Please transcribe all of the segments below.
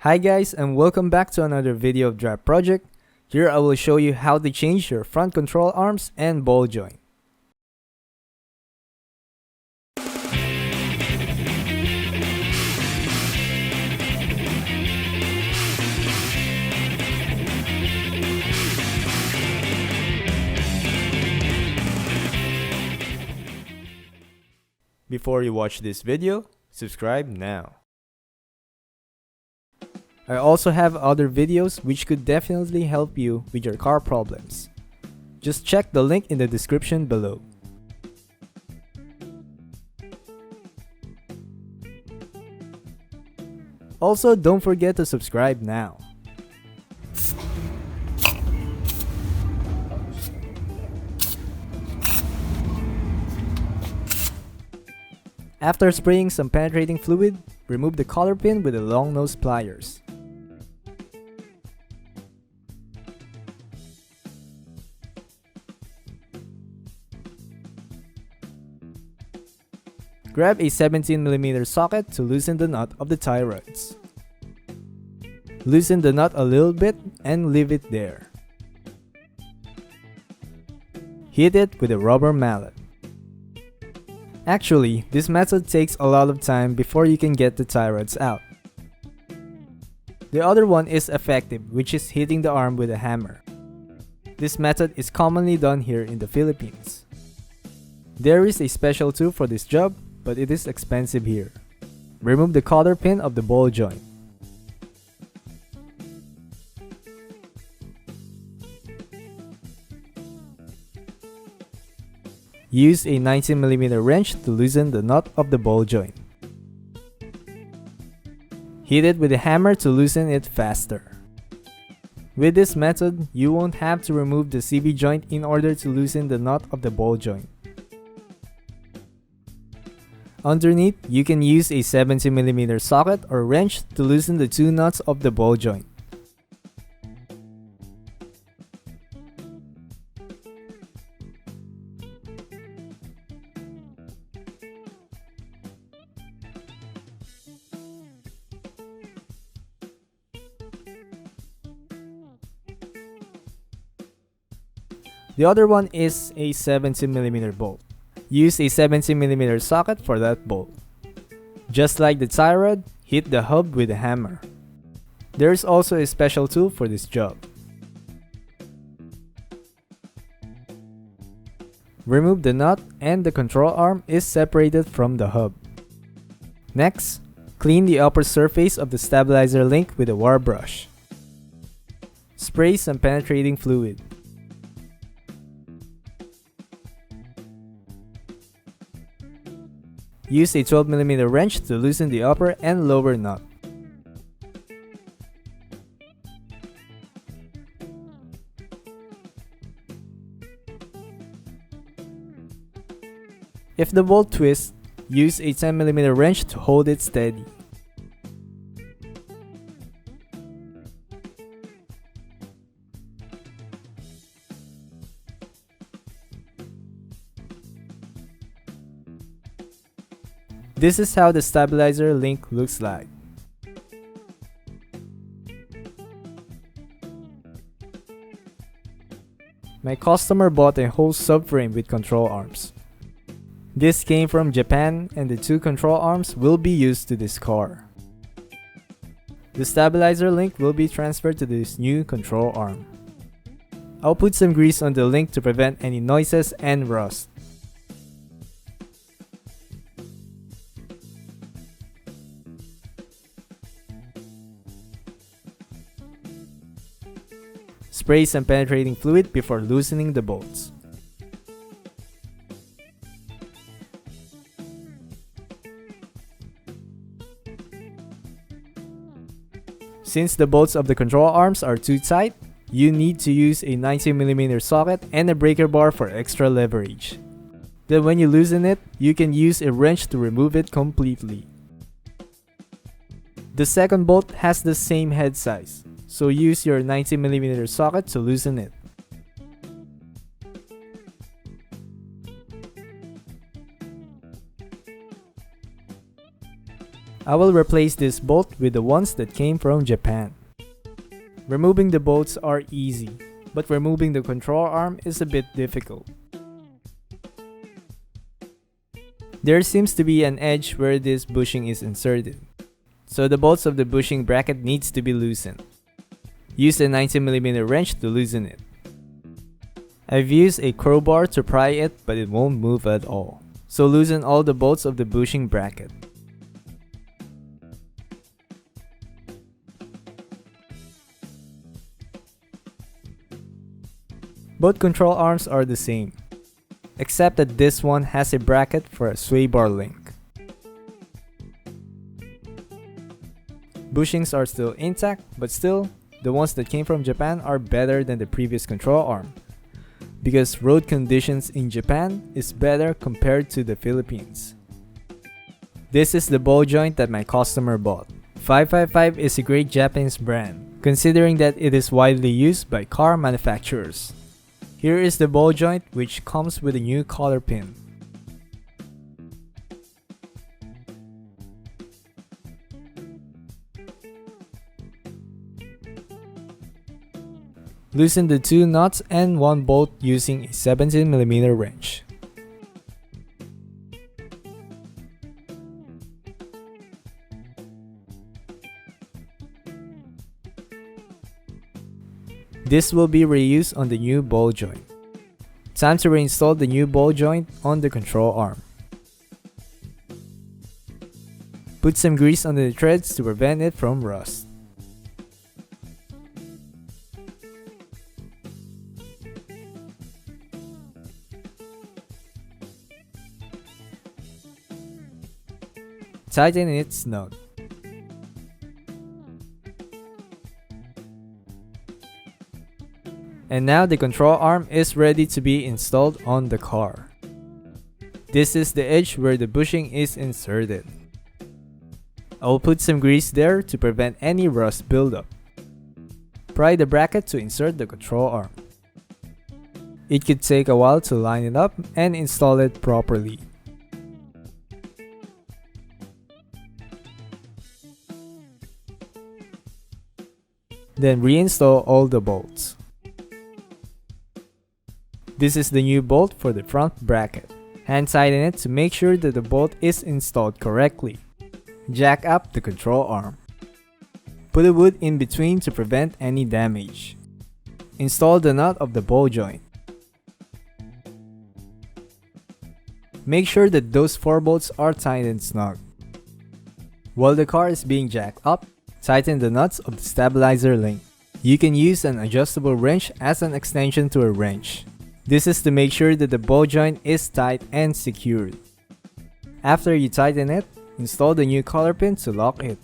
Hi guys, and welcome back to another video of Drive Project. Here I will show you how to change your front control arms and ball joint. Before you watch this video, subscribe now. I also have other videos which could definitely help you with your car problems. Just check the link in the description below. Also, don't forget to subscribe now. After spraying some penetrating fluid, remove the collar pin with the long nose pliers. Grab a 17mm socket to loosen the nut of the tie rods. Loosen the nut a little bit and leave it there. Hit it with a rubber mallet. Actually, this method takes a lot of time before you can get the tie rods out. The other one is effective, which is hitting the arm with a hammer. This method is commonly done here in the Philippines. There is a special tool for this job, but it is expensive here. Remove the collar pin of the ball joint. Use a 19mm wrench to loosen the nut of the ball joint. Hit it with a hammer to loosen it faster. With this method, you won't have to remove the CV joint in order to loosen the nut of the ball joint. Underneath, you can use a 17mm socket or wrench to loosen the two nuts of the ball joint. The other one is a 17mm bolt. Use a 17mm socket for that bolt. Just like the tie rod, hit the hub with a hammer. There is also a special tool for this job. Remove the nut and the control arm is separated from the hub. Next, clean the upper surface of the stabilizer link with a wire brush. Spray some penetrating fluid. Use a 12mm wrench to loosen the upper and lower nut. If the bolt twists, use a 10mm wrench to hold it steady. This is how the stabilizer link looks like. My customer bought a whole subframe with control arms. This came from Japan and the two control arms will be used to this car. The stabilizer link will be transferred to this new control arm. I'll put some grease on the link to prevent any noises and rust. Spray some penetrating fluid before loosening the bolts. Since the bolts of the control arms are too tight, you need to use a 19mm socket and a breaker bar for extra leverage. Then when you loosen it, you can use a wrench to remove it completely. The second bolt has the same head size, so use your 19mm socket to loosen it. I will replace this bolt with the ones that came from Japan. Removing the bolts are easy, but removing the control arm is a bit difficult. There seems to be an edge where this bushing is inserted, so the bolts of the bushing bracket needs to be loosened. Use a 90mm wrench to loosen it. I've used a crowbar to pry it, but it won't move at all, so loosen all the bolts of the bushing bracket. Both control arms are the same, except that this one has a bracket for a sway bar link. Bushings are still intact, but still, the ones that came from Japan are better than the previous control arm, because road conditions in Japan is better compared to the Philippines. This is the ball joint that my customer bought. 555 is a great Japanese brand, considering that it is widely used by car manufacturers. Here is the ball joint, which comes with a new collar pin. Loosen the 2 nuts and 1 bolt using a 17mm wrench. This will be reused on the new ball joint. Time to reinstall the new ball joint on the control arm. Put some grease on the threads to prevent it from rust. Tighten it snug. And now the control arm is ready to be installed on the car. This is the edge where the bushing is inserted. I will put some grease there to prevent any rust buildup. Pry the bracket to insert the control arm. It could take a while to line it up and install it properly. Then reinstall all the bolts. This is the new bolt for the front bracket. Hand tighten it to make sure that the bolt is installed correctly. Jack up the control arm. Put a wood in between to prevent any damage. Install the nut of the ball joint. Make sure that those 4 bolts are tightened snug. While the car is being jacked up, tighten the nuts of the stabilizer link. You can use an adjustable wrench as an extension to a wrench. This is to make sure that the ball joint is tight and secured. After you tighten it, install the new collar pin to lock it.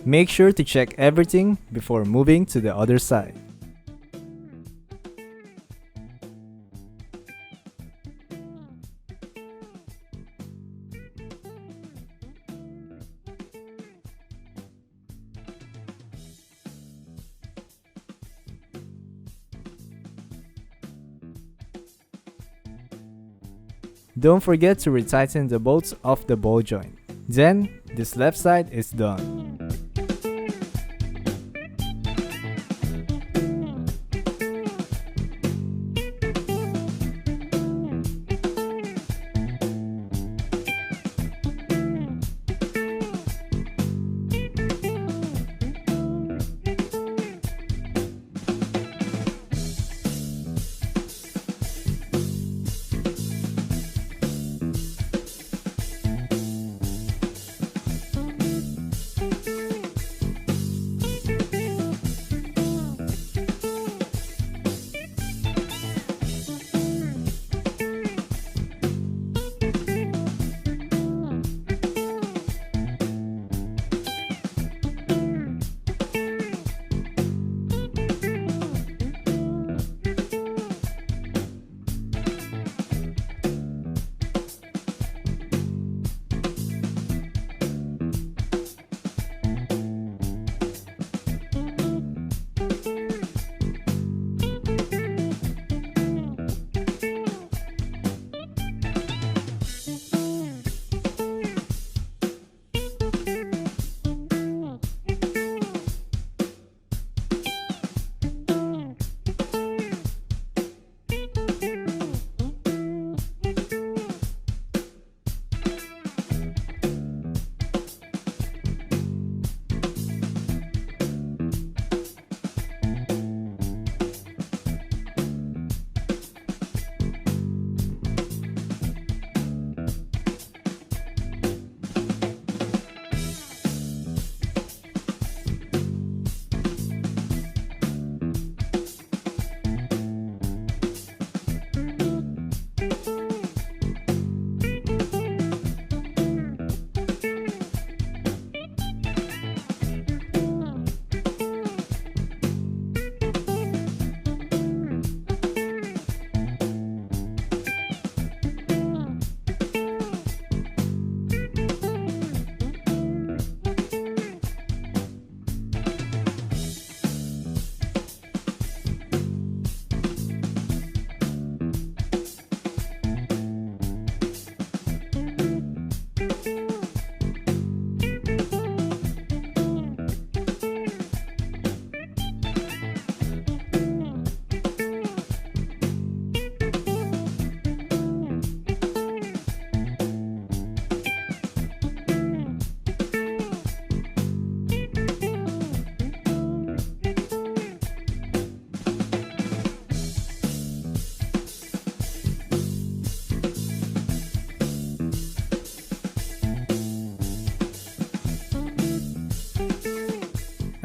Make sure to check everything before moving to the other side. Don't forget to retighten the bolts of the ball joint. Then, this left side is done.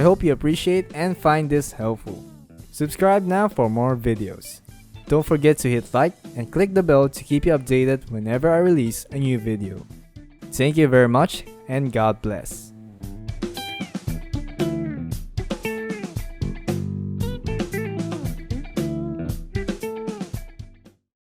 hope you appreciate and find this helpful. Subscribe now for more videos. Don't forget to hit like and click the bell to keep you updated whenever I release a new video. Thank you very much and God bless.